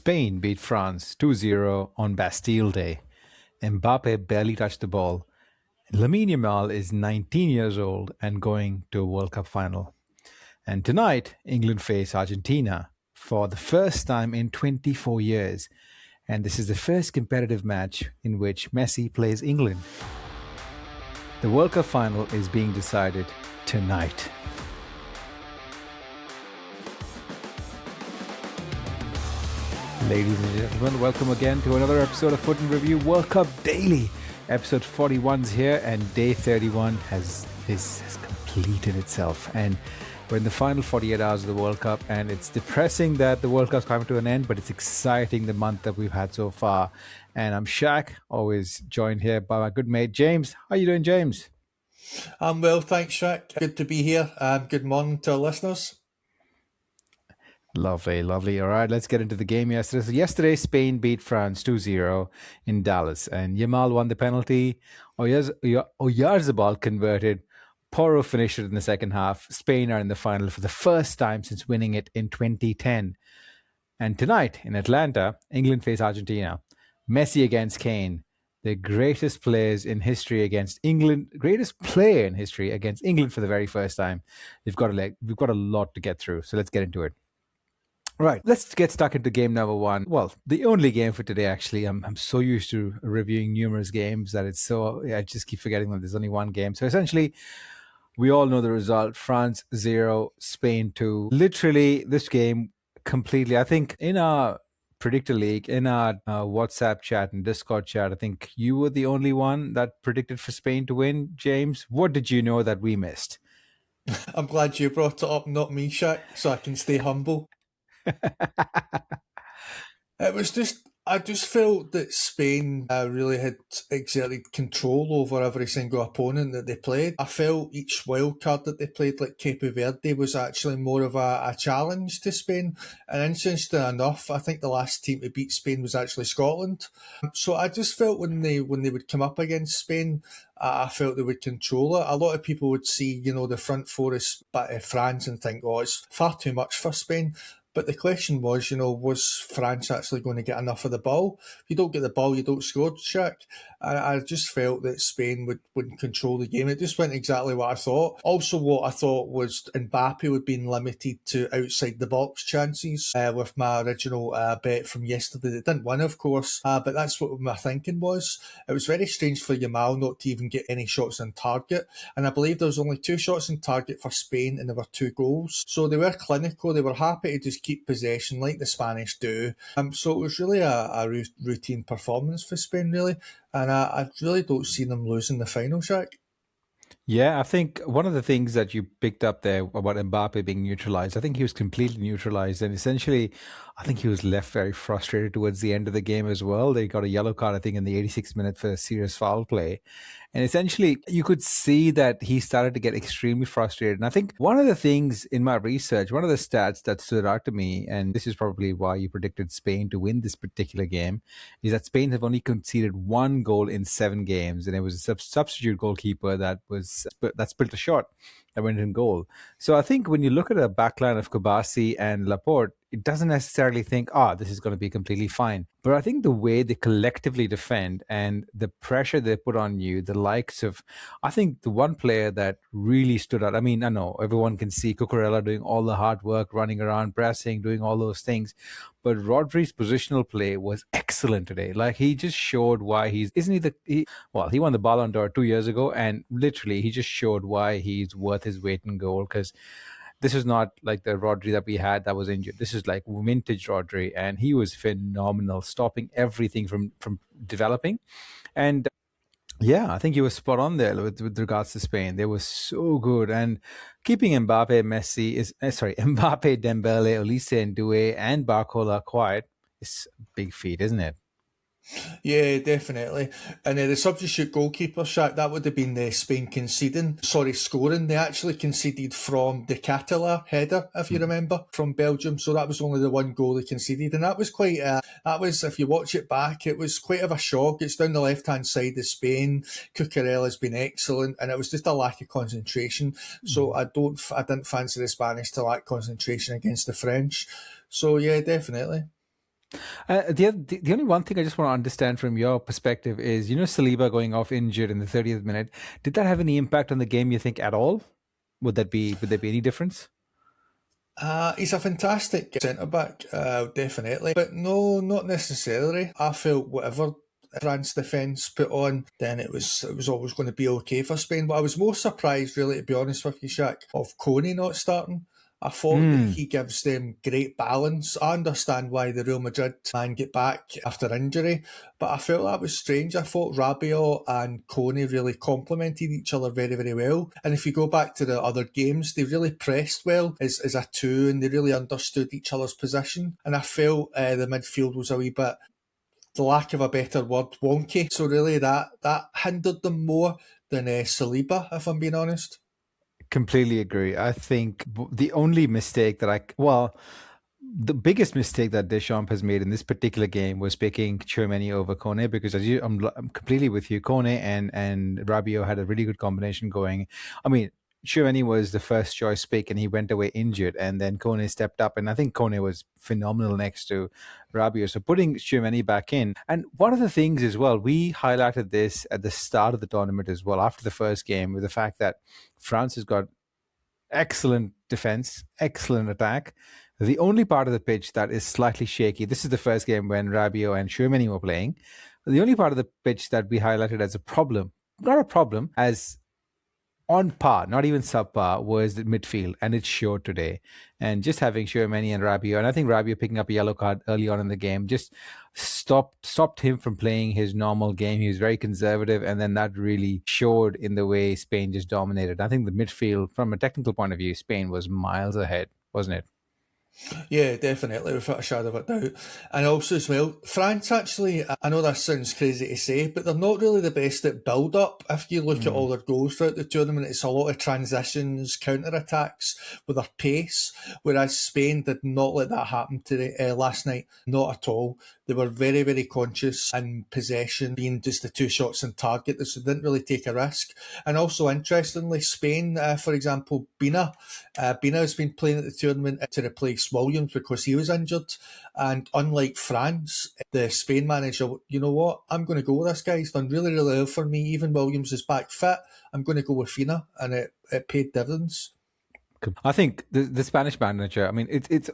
Spain beat France 2-0 on Bastille Day. Mbappé barely touched the ball. Lamine Yamal is 19 years old and going to a World Cup final. And tonight, England face Argentina for the first time in 24 years. And this is the first competitive match in which Messi plays England. The World Cup final is being decided tonight. Ladies and gentlemen, welcome again to another episode of Foot in Review World Cup Daily. Episode 41's here, and day 31 has completed itself. And we're in the final 48 hours of the World Cup, and it's depressing that the World Cup's coming to an end, but it's exciting the month that we've had so far. And I'm Shaq, always joined here by my good mate James. How are you doing, James? I'm well, thanks, Shaq. Good to be here. Good morning to our listeners. Lovely, lovely. All right, let's get into the game yesterday. So yesterday, Spain beat France 2-0 in Dallas, and Yamal won the penalty. Oyarzabal converted. Porro finished it in the second half. Spain are in the final for the first time since winning it in 2010. And tonight in Atlanta, England face Argentina. Messi against Kane. The greatest players in history against England, greatest player in history against England for the very first time. We've got a lot to get through, so let's get into it. Right, let's get stuck into game number one. Well, the only game for today, actually. I'm so used to reviewing numerous games that I just keep forgetting that there's only one game. So essentially, we all know the result. France 0, Spain 2. Literally, this game completely, I think in our Predictor League, in our WhatsApp chat and Discord chat, I think you were the only one that predicted for Spain to win. James, what did you know that we missed? I'm glad you brought it up, not me, Shaq, so I can stay humble. I just felt that Spain really had exerted control over every single opponent that they played. I felt each wildcard that they played, like Cape Verde, was actually more of a challenge to Spain. And interestingly enough, I think the last team to beat Spain was actually Scotland. So I just felt when they would come up against Spain, I felt they would control it. A lot of people would see, the front four as France and think, oh, it's far too much for Spain. But the question was France actually going to get enough of the ball? If you don't get the ball, you don't score, Shaq. I just felt that Spain would control the game. It just went exactly what I thought. Also, what I thought was Mbappé would be limited to outside the box chances with my original bet from yesterday. They didn't win, of course, but that's what my thinking was. It was very strange for Yamal not to even get any shots on target. And I believe there was only 2 shots on target for Spain and there were 2 goals. So they were clinical. They were happy to just keep possession like the Spanish do. So it was really a routine performance for Spain, really. And I really don't see them losing the final, Shaq. Yeah, I think one of the things that you picked up there about Mbappé being neutralized, I think he was completely neutralized. And essentially, I think he was left very frustrated towards the end of the game as well. They got a yellow card, I think, in the 86th minute for a serious foul play. And essentially, you could see that he started to get extremely frustrated. And I think one of the things in my research, one of the stats that stood out to me, and this is probably why you predicted Spain to win this particular game, is that Spain have only conceded 1 goal in 7 games. And it was a substitute goalkeeper that spilled a shot that went in goal. So I think when you look at a backline of Kabasi and Laporte, it doesn't necessarily think, this is going to be completely fine. But I think the way they collectively defend and the pressure they put on you, the likes of, I think the one player that really stood out, I mean, I know everyone can see Cucurella doing all the hard work, running around, pressing, doing all those things. But Rodri's positional play was excellent today. Like, he just showed why he won the Ballon d'Or 2 years ago, and literally he just showed why he's worth his weight in gold, because this is not like the Rodri that we had that was injured. This is like vintage Rodri, and he was phenomenal, stopping everything from developing. And yeah, I think he was spot on there with regards to Spain. They were so good. And keeping Mbappe, Dembele, Olise, and Doué, and Barcola quiet is a big feat, isn't it? Yeah, definitely. And the substitute goalkeeper, Shaq, that would have been Spain scoring. They actually conceded from the Catala header, if you remember, from Belgium. So that was only the 1 goal they conceded. And that was if you watch it back, it was quite of a shock. It's down the left-hand side of Spain. Cucurella's been excellent, and it was just a lack of concentration. So I didn't fancy the Spanish to lack concentration against the French. So yeah, definitely. The only one thing I just want to understand from your perspective is, Saliba going off injured in the 30th minute. Did that have any impact on the game, you think, at all? Would there be any difference? He's a fantastic centre back, definitely, but no, not necessarily. I felt whatever France defence put on, then it was always going to be okay for Spain. But I was more surprised, really, to be honest with you, Shaq, of Coney not starting. I thought that Mm, he gives them great balance. I understand why the Real Madrid man get back after injury, but I felt that was strange. I thought Rabiot and Coney really complemented each other very, very well. And if you go back to the other games, they really pressed well as a two, and they really understood each other's position. And I felt the midfield was a wee bit, the lack of a better word, wonky. So really that hindered them more than Saliba, if I'm being honest. Completely agree. I think the only mistake the biggest mistake that Deschamps has made in this particular game was picking Tchouaméni over Kone, because I'm completely with you. Kone and Rabiot had a really good combination going. I mean, Tchouaméni was the first choice pick and he went away injured, and then Kone stepped up, and I think Kone was phenomenal next to Rabiot. So putting Tchouaméni back in, and one of the things as well, we highlighted this at the start of the tournament as well, after the first game, with the fact that France has got excellent defense, excellent attack. The only part of the pitch that is slightly shaky, this is the first game when Rabiot and Tchouaméni were playing. The only part of the pitch that we highlighted as a problem, not a problem, as on par, not even subpar, was the midfield, and it showed today. And just having Tchouaméni and Rabiot, and I think Rabiot picking up a yellow card early on in the game, just stopped him from playing his normal game. He was very conservative, and then that really showed in the way Spain just dominated. I think the midfield, from a technical point of view, Spain was miles ahead, wasn't it? Yeah, definitely, without a shadow of a doubt. And also, as well, France actually, I know this sounds crazy to say, but they're not really the best at build up. If you look at all Mm. their goals throughout the tournament, it's a lot of transitions, counter attacks with their pace, whereas Spain did not let that happen today, last night. Not at all. They were very, very conscious in possession, being just the two shots on target, so they didn't really take a risk. And also, interestingly, Spain, for example, Bina has been playing at the tournament to replace Williams because he was injured. And unlike France, the Spain manager, you know what? I'm going to go with this guy. He's done really, really well for me. Even Williams is back fit. I'm going to go with Fina, and it paid dividends. I think the Spanish manager. I mean, it's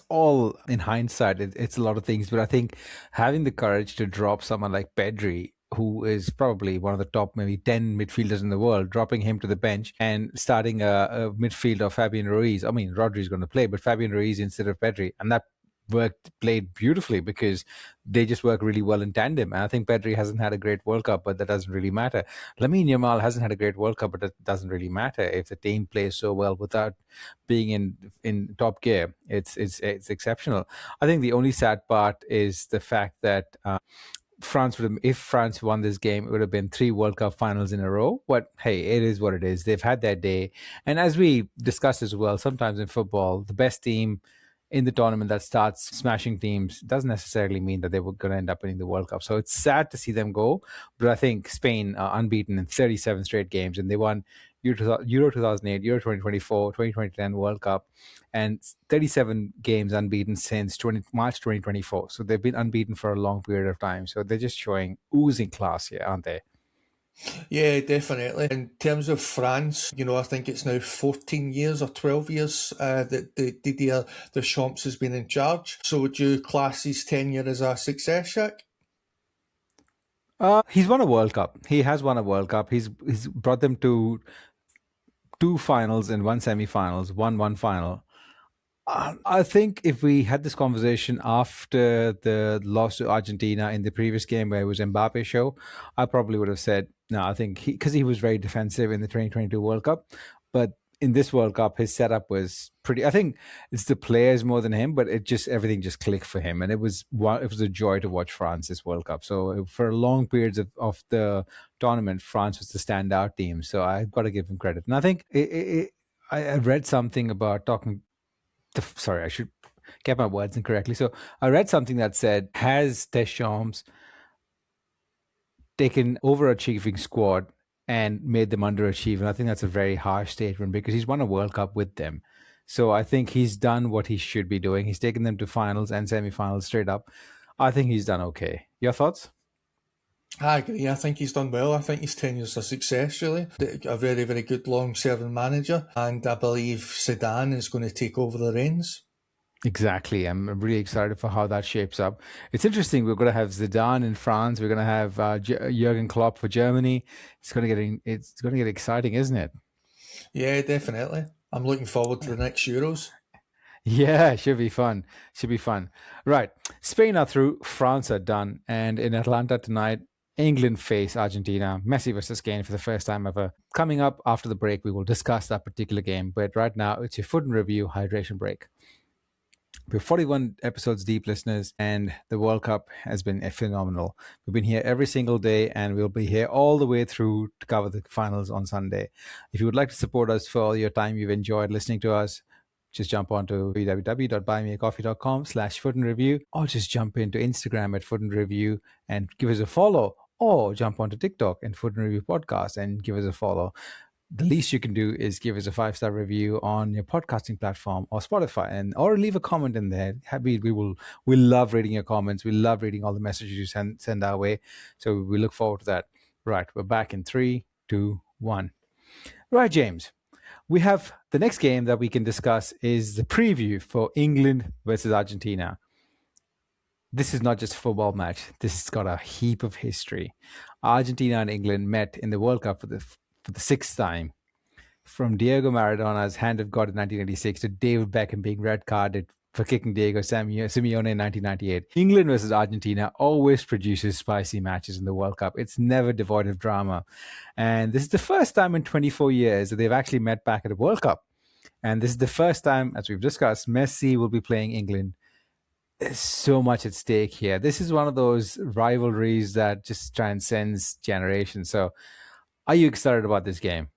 all in hindsight. It's a lot of things, but I think having the courage to drop someone like Pedri, who is probably one of the top maybe 10 midfielders in the world, dropping him to the bench and starting a midfield of Fabian Ruiz. I mean, Rodri's going to play, but Fabian Ruiz instead of Pedri, and that played beautifully because they just work really well in tandem. And I think Pedri hasn't had a great World Cup, but that doesn't really matter. Lamine Yamal hasn't had a great World Cup, but that doesn't really matter if the team plays so well without being in top gear. It's exceptional. I think the only sad part is the fact that if France won this game, it would have been 3 World Cup finals in a row. But hey, it is what it is. They've had their day. And as we discussed as well, sometimes in football, the best team in the tournament that starts smashing teams doesn't necessarily mean that they were going to end up winning the World Cup. So it's sad to see them go. But I think Spain are unbeaten in 37 straight games, and they won Euro 2008, Euro 2024, 2010 World Cup, and 37 games unbeaten since March 2024. So they've been unbeaten for a long period of time. So they're just showing oozing class here, aren't they? Yeah, definitely. In terms of France, I think it's now 14 years or 12 years that the Didier Deschamps has been in charge. So would you class his tenure as a success, Shaq? He's won a World Cup. He has won a World Cup. He's brought them to 2 finals and 1 semi-finals, one final. I think if we had this conversation after the loss to Argentina in the previous game where it was Mbappé show, I probably would have said, no, I think because he was very defensive in the 2022 World Cup. But in this World Cup, his setup was pretty, I think it's the players more than him, but everything just clicked for him. And it was a joy to watch France this World Cup. So for long periods of the tournament, France was the standout team. So I've got to give him credit. And I think I read something about sorry, I should get my words incorrectly. So I read something that said, has Deschamps taken overachieving squad and made them underachieve? And I think that's a very harsh statement because he's won a World Cup with them. So I think he's done what he should be doing. He's taken them to finals and semi-finals straight up. I think he's done okay. Your thoughts? I agree. I think he's done well. I think his tenure's a success, really. A very, very good long-serving manager. And I believe Zidane is going to take over the reins. Exactly. I'm really excited for how that shapes up. It's interesting. We're going to have Zidane in France. We're going to have Jurgen Klopp for Germany. It's going to get exciting, isn't it? Yeah, definitely. I'm looking forward to the next Euros. Yeah, should be fun. Should be fun. Right. Spain are through. France are done. And in Atlanta tonight, England face Argentina. Messi versus Kane for the first time ever. Coming up after the break, we will discuss that particular game. But right now, it's your foot and review hydration break. We're 41 episodes deep, listeners, and the World Cup has been phenomenal. We've been here every single day, and we'll be here all the way through to cover the finals on Sunday. If you would like to support us for all your time you've enjoyed listening to us, just jump onto www.buymeacoffee.com/footandreview, or just jump into Instagram at Foot and Review and give us a follow, or jump onto TikTok and Foot and Review Podcast and give us a follow. The least you can do is give us a 5-star review on your podcasting platform or Spotify, or leave a comment in there. We love reading your comments. We love reading all the messages you send our way. So we look forward to that. Right, we're back in 3, 2, 1. Right, James. We have the next game that we can discuss is the preview for England versus Argentina. This is not just a football match. This has got a heap of history. Argentina and England met in the World Cup for the 6th time. From Diego Maradona's hand of God in 1986 to David Beckham being red carded for kicking Diego Simeone in 1998. England versus Argentina always produces spicy matches in the World Cup. It's never devoid of drama. And this is the first time in 24 years that they've actually met back at a World Cup. And this is the first time, as we've discussed, Messi will be playing England. There's so much at stake here. This is one of those rivalries that just transcends generations. So are you excited about this game?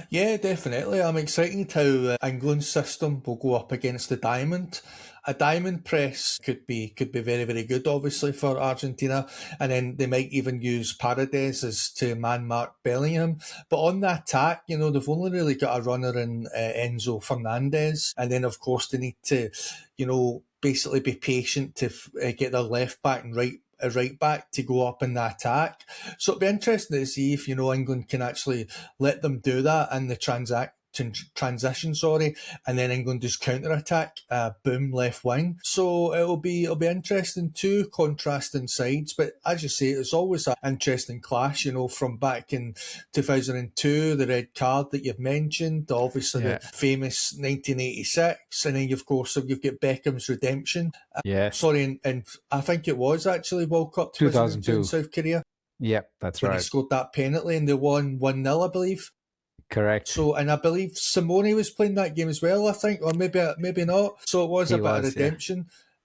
Yeah, definitely. I'm excited how England's system will go up against the diamond. A diamond press could be very, very good, obviously, for Argentina. And then they might even use Paredes as to man-mark Bellingham. But on the attack, they've only really got a runner in Enzo Fernandez. And then, of course, they need to, basically be patient to get their left back and right back to go up in the attack. So it'll be interesting to see if, England can actually let them do that in the transition, and then England just counter-attack, boom, left wing. So it'll be interesting, two contrasting sides, but as you say, it's always an interesting clash, from back in 2002, the red card that you've mentioned, obviously the famous 1986, and then of course you've got Beckham's redemption. And I think it was actually World Cup 2002 in South Korea. Yep, that's when right. He scored that penalty and they won 1-0, I believe. Correct. So, and I believe Simone was playing that game as well, I think, or maybe not. So it was a bit of redemption. Yeah.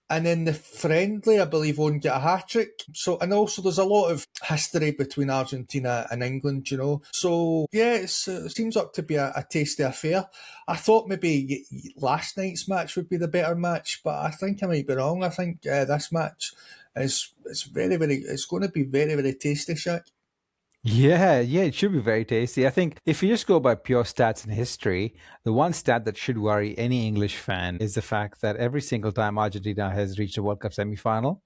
And then the friendly, I believe, won't get a hat-trick. So, and also there's a lot of history between Argentina and England, So, yeah, it seems up to be a tasty affair. I thought maybe last night's match would be the better match, but I think I might be wrong. I think this match it's going to be very, very tasty, Shaq. Yeah, it should be very tasty. I think if you just go by pure stats and history, the one stat that should worry any English fan is the fact that every single time Argentina has reached a World Cup semi-final,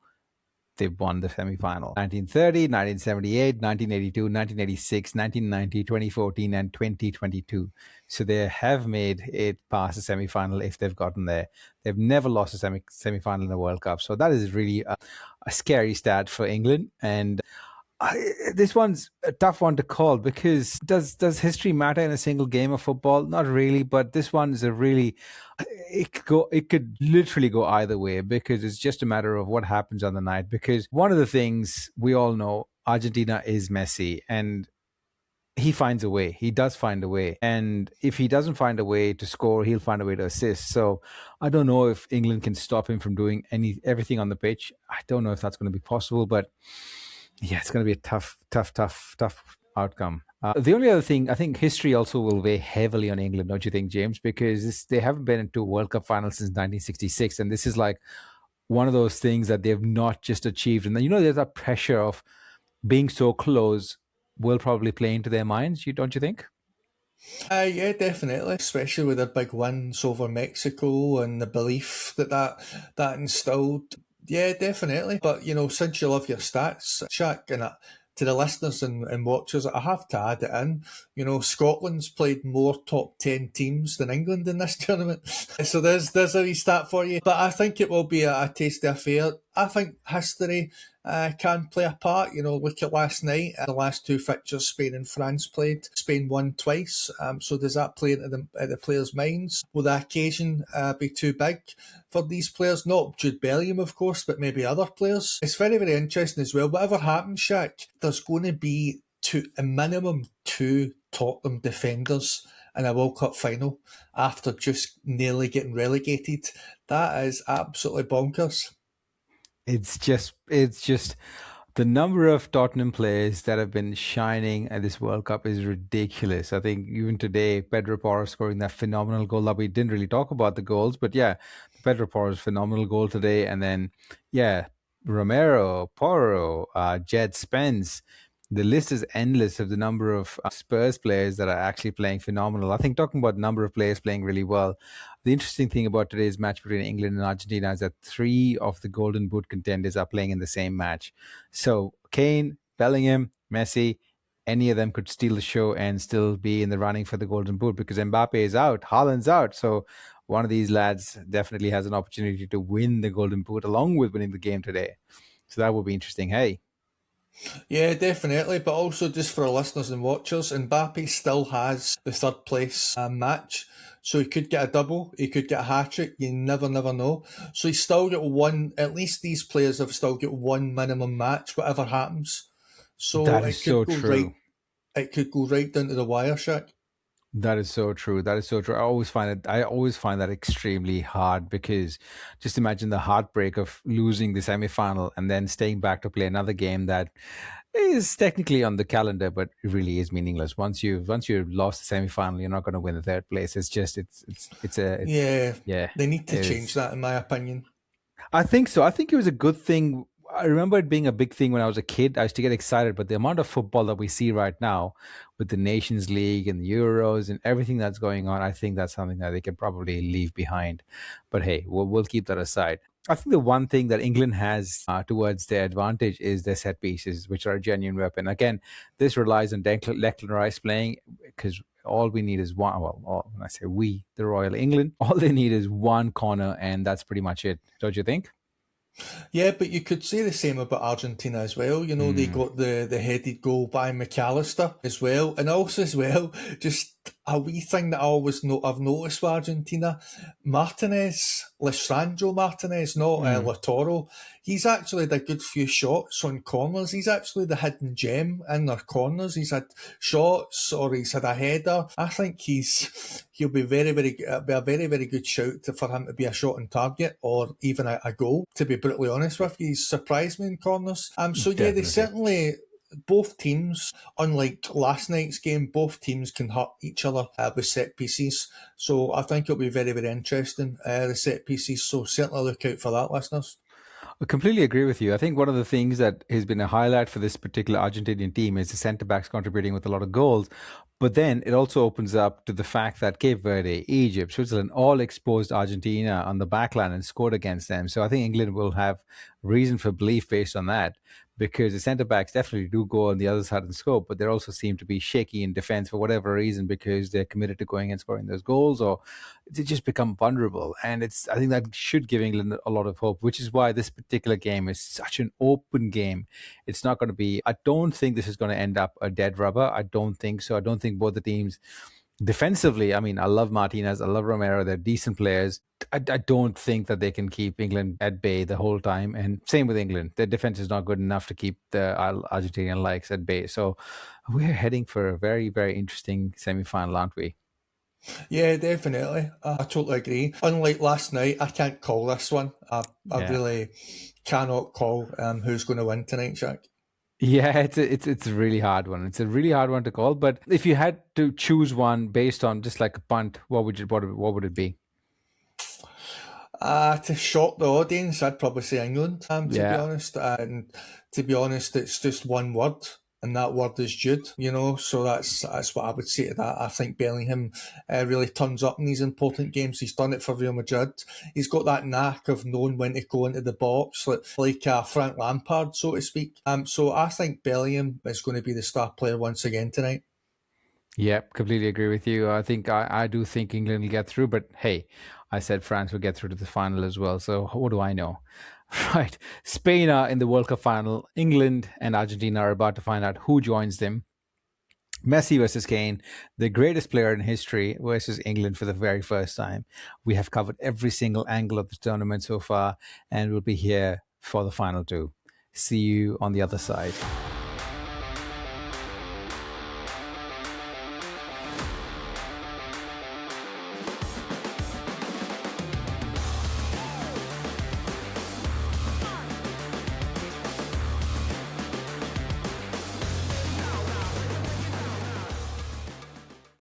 they've won the semi-final. 1930, 1978, 1982, 1986, 1990, 2014, and 2022. So they have made it past the semi-final if they've gotten there. They've never lost a semi-final in the World Cup. So that is really a scary stat for England. And this one's a tough one to call because does history matter in a single game of football? Not really, but this one is it could literally go either way because it's just a matter of what happens on the night. Because one of the things we all know, Argentina is Messi, and he finds a way. He does find a way. And if he doesn't find a way to score, he'll find a way to assist. So I don't know if England can stop him from doing everything on the pitch. I don't know if that's going to be possible, but yeah, it's going to be a tough outcome. The only other thing, I think history also will weigh heavily on England, don't you think, James? Because they haven't been into a World Cup final since 1966. And this is like one of those things that they've not just achieved. And there's that pressure of being so close will probably play into their minds, don't you think? Yeah, definitely. Especially with their big wins over Mexico and the belief that instilled. Yeah, definitely. But since you love your stats, Shaq, and to the listeners and watchers, I have to add it in. Scotland's played more top 10 teams than England in this tournament. So there's a wee stat for you. But I think it will be a tasty affair. I think history can play a part. Look at last night. The last two fixtures Spain and France played. Spain won twice. So does that play into the players' minds? Will the occasion be too big for these players? Not Jude Bellingham, of course, but maybe other players. It's very, very interesting as well. Whatever happens, Shaq, there's going to be a minimum two Tottenham defenders in a World Cup final after just nearly getting relegated. That is absolutely bonkers. It's just the number of Tottenham players that have been shining at this World Cup is ridiculous. I think even today, Pedro Porro scoring that phenomenal goal that we didn't really talk about the goals, but yeah, Pedro Porro's phenomenal goal today, and then yeah, Romero, Porro, Jed Spence. The list is endless of the number of Spurs players that are actually playing phenomenal. I think talking about number of players playing really well, the interesting thing about today's match between England and Argentina is that three of the Golden Boot contenders are playing in the same match. So Kane, Bellingham, Messi, any of them could steal the show and still be in the running for the Golden Boot because Mbappe is out, Haaland's out. So one of these lads definitely has an opportunity to win the Golden Boot along with winning the game today. So that would be interesting. Hey. Yeah, definitely. But also, just for our listeners and watchers, Mbappe still has the third place match. So he could get a double, he could get a hat trick. You never know. So he's still got one. At least these players have still got one minimum match, whatever happens. So That is so true. It could go right down to the wire, Shaq. That is so true. That is so true. I always find that extremely hard because just imagine the heartbreak of losing the semi-final and then staying back to play another game that is technically on the calendar, but it really is meaningless. Once you've lost the semi-final, you're not going to win the third place. It's just it's Yeah, yeah, they need to it change is. that, in my opinion. I think so. I think it was a good thing. I remember it being a big thing when I was a kid. I used to get excited, but the amount of football that we see right now with the Nations League and the Euros and everything that's going on, I think that's something that they can probably leave behind. But hey, we'll keep that aside. I think the one thing that England has towards their advantage is their set pieces, which are a genuine weapon. Again, this relies on Declan Rice playing because all we need is one. Well, when I say we, the Royal England, all they need is one corner, and that's pretty much it. Don't you think? Yeah, but you could say the same about Argentina as well. They Mm, got the headed goal by McAllister as well. And also as well, just a wee thing that I've noticed with Argentina, Lisandro Martinez, not mm. Latoro, he's actually had a good few shots on corners. He's actually the hidden gem in their corners. He's had shots or he's had a header. I think he'll be very, very, be a very, very good shout for him to be a shot on target or even a goal. To be brutally honest with you, he's surprised me in corners. So yeah, they Definitely. certainly. Both teams, unlike last night's game, both teams can hurt each other with set pieces. So I think it'll be very, very interesting, the set pieces. So certainly look out for that, listeners. I completely agree with you. I think one of the things that has been a highlight for this particular Argentinian team is the centre backs contributing with a lot of goals. But then it also opens up to the fact that Cape Verde, Egypt, Switzerland all exposed Argentina on the back line and scored against them. So I think England will have reason for belief based on that because the centre backs definitely do go on the other side and scope, but they also seem to be shaky in defence for whatever reason because they're committed to going and scoring those goals or they just become vulnerable. And I think that should give England a lot of hope, which is why this particular game is such an open game. It's not going to be, I don't think this is going to end up a dead rubber. I don't think so. I don't think both the teams defensively, I mean, I love Martinez, I love Romero, they're decent players. I don't think that they can keep England at bay the whole time. And same with England. Their defense is not good enough to keep the Argentinian likes at bay. So we're heading for a very, very interesting semi-final, aren't we? Yeah, definitely. I totally agree. Unlike last night, I can't call this one. I Yeah. really cannot call who's going to win tonight, Jack. Yeah, it's a really hard one. It's a really hard one to call. But if you had to choose one based on just like a punt, what would it be? To shock the audience, I'd probably say England, to be Yeah, honest. And to be honest, it's just one word. and that word is Jude, so that's what I would say to that. I think Bellingham really turns up in these important games. He's done it for Real Madrid. He's got that knack of knowing when to go into the box, like Frank Lampard, so to speak. So I think Bellingham is going to be the star player once again tonight. Yeah, completely agree with you. I think I do think England will get through, but hey, I said France will get through to the final as well. So what do I know? Right. Spain are in the World Cup final. England and Argentina are about to find out who joins them. Messi versus Kane, the greatest player in history versus England for the very first time. We have covered every single angle of the tournament so far, and we'll be here for the final two. See you on the other side.